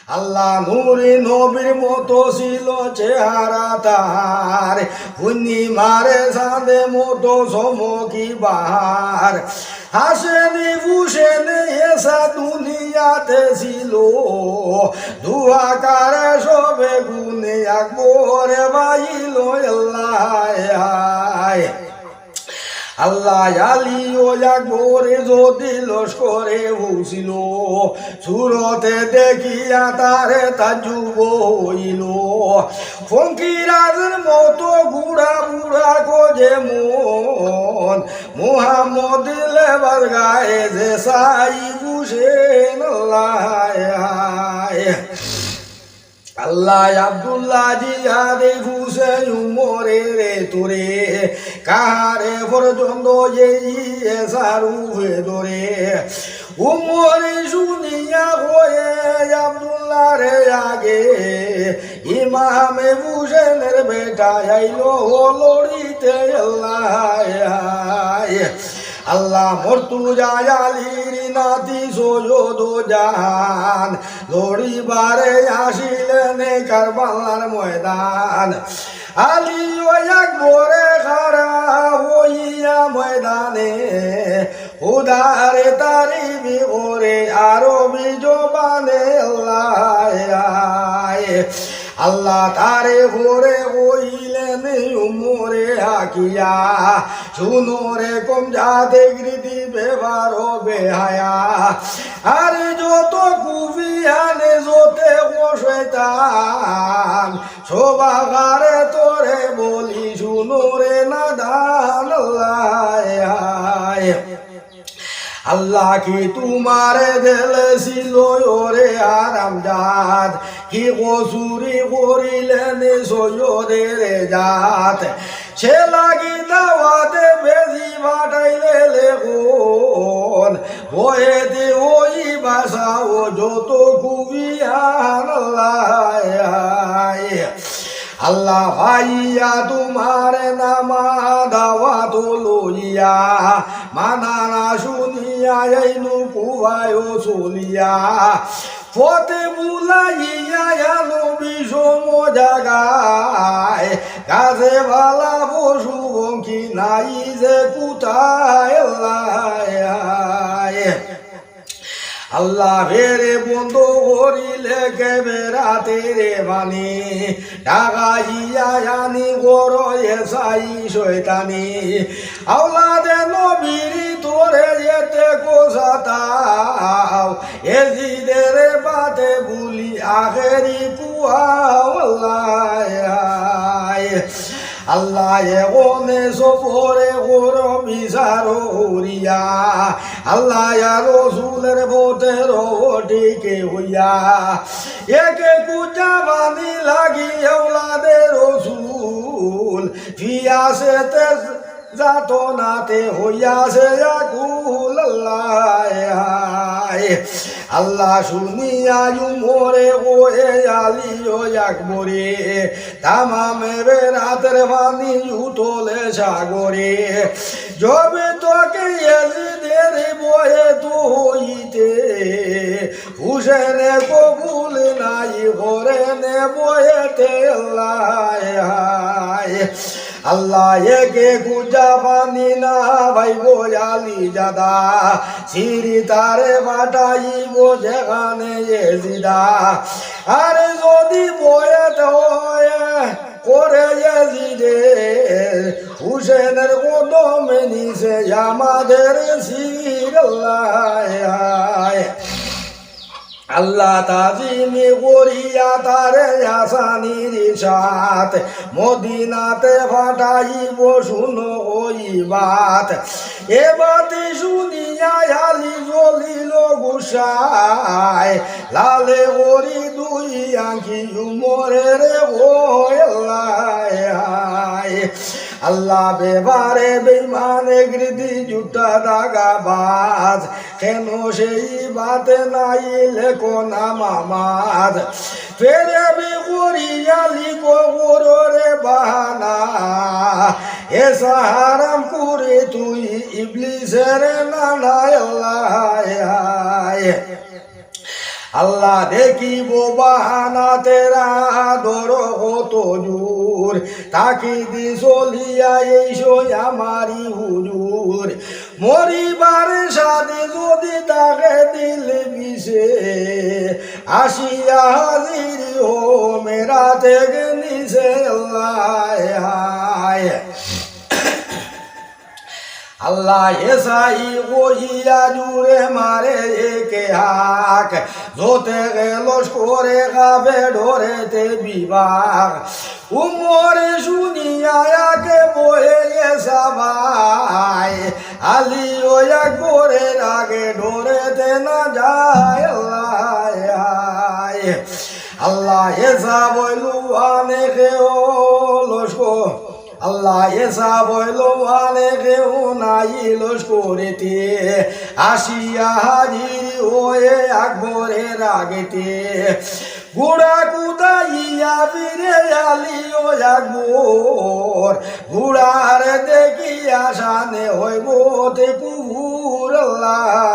আল্লাহ নূরে নবীর মতো ছিল চেহারা তার, পূর্ণিমারে চাঁদে মতো চমকি বাহার, হাসেনি ফুসেনি এসা দুনিয়াতে ছিল, দুয়াকারে সবে গুনে আকবরে বাইল আল্লাহ। আল্লাহ আলী ও আকবরে যদি লস্করে হুছিল, সুরতে দেখিয়া তারে তাজুব হইল, ফকিরাজের মতো গুড়া বুড়া কোজে মন, মুহাম্মদ লেবার গায়ে যে সাই হুসেন আল্লাহ আব্দুল্লাহ জিহাদে হুসেন উমরে রে তোরে, কাহারে পর্যন্ত সারুফে ধরে, উমরে শুনিয়া হয়ে আব্দুল্লাহ রে আগে, ইমামে হুসেনের বেটা আইল লড়িতে আল্লাহ। আল্লাহ মর্তুজা আলীর নাতি সৈয়দ জাহান, লড়িবারে আসিলেন কারবালার ময়দান, আলী ও আকবরে খাড়া হইয়া ময়দানে, উদারে তারিবি করে আরবি জবানে আল্লাহ। আল্লাহ তারে ভরে হইলেন উমরে হাকিয়া, শুনো রে কম যাতে কৃতি ব্যবহার বেহায়া, আরে যত কুবিয়ানে যতে শয়তান, শোভাগারে তোরে বলি শুনো রে নাদান আল্লাহ। আল্লাহ কি তোমারে দিল ছিল ওরে আরামজাদ, কি কসুরি করিলেন সৈয়দের জাত, সে লাগি দাওয়াতে বেশি বাটাইলে লেগুন, বয়েতে ওই বাসা ও যত কুবিয়ান আল্লাহ। আল্লাহ ভাইয়া তোমার নামা দাওয়া তো লইয়া, মানানা শুনিয়া এইনু কুয়ায় চলিয়া, পথে বুলাইয়া আলো বিষম জাগায়, কাছে ভালা পশু পঙ্খী নাই যে কোথায় আল্লাহ। আল্লাহ ফেরে বন্ধ করিলে কে বেড়াতে রে বাণী, ডাকাইয়া আনি গড়ে সাই শয়তানি, আওলাদে নবীরি তোরে যেতে কোসাতাও, এজিদের বাতে বুলি আখেরি কুয়াও আল্লাহ। আল্লাহ এগোনে সফরে গোর বিচার হরিয়া, আল্লাহ রসুলের ভোটের ওটিকে হইয়া, একে কুচা বানি লাগি আওলাদে রসুল, ফিয়াসেতে যাত নাতে হইয়াছে আকুল আল্লাহ। আল্লাহ শুনিয়া উমরে ওয়ে আলী ও আকবরে, তামামে বেরাতের বাণী উতলে সাগরে, যবে তোকে এজিদের বয়ে তো হইতে, হুসেনে কবুল নাই করে নে বয়েতে আল্লাহ। আল্লাহ একে গুজা বানি না ভাইব আলী জাদা, সিরি তারে বাটাইব যেখানে এজিদা, আরে যদি বয়েতে হয় করে এজিদে, হুসেনের কদমে নিছে আমাদের সির আল্লাহ। আল্লাহ তাজিমি করিয়া তারে আসানির সাথ, মদিনাতে ফাটাইব শুনো ওই বাত, এ বাতি শুনিয়া আলী জ্বলিল গুসায়, লালে করি দুই আঁখি উমরে রে ভয় আল্লাহ। আল্লাহ বেবারে বেমানে গৃদি জুটা দাগা বাজ, কেন সেই বাতে নাই লেখো না মামাজ, ফেরে বি করিয়া লিখো রে বাহানা, এসা হারাম করে তুই ইবলিসের নানা আল্লাহ। আল্লাহ দেখিব বাহানা তেরা দর হত জোর তাকে দি চলিয়া এইসো আমারি হুজুর মরিবার সাথে যদি তাকে দিল বিষে আসিয়া হাজির হো মেরা থেকে নিছে আল্লাহ হায় আল্লাহ এসাই ওহিয়া জুড়ে মারে একে হাক জোতে গেলস করে গাবে ঢোরেতে বিভাগ উমরে শুনিয়া কে বয়ে সবাই আলী ওয়া করে আগে ঢোরেতে না যায় আল্লাহ আল্লাহ এসা বইলু আনে কেও লস্কো আল্লাহ এসা বইল আনে কেউ নাই লস্করেতে আসিয়া হাজির হয়ে আকবরের আগেতে ঘোড়া কুদাইয়া ফিরে আলি ও আকবর ঘোড়ার দেখি আসানে হইব তে কুহুর আল্লাহ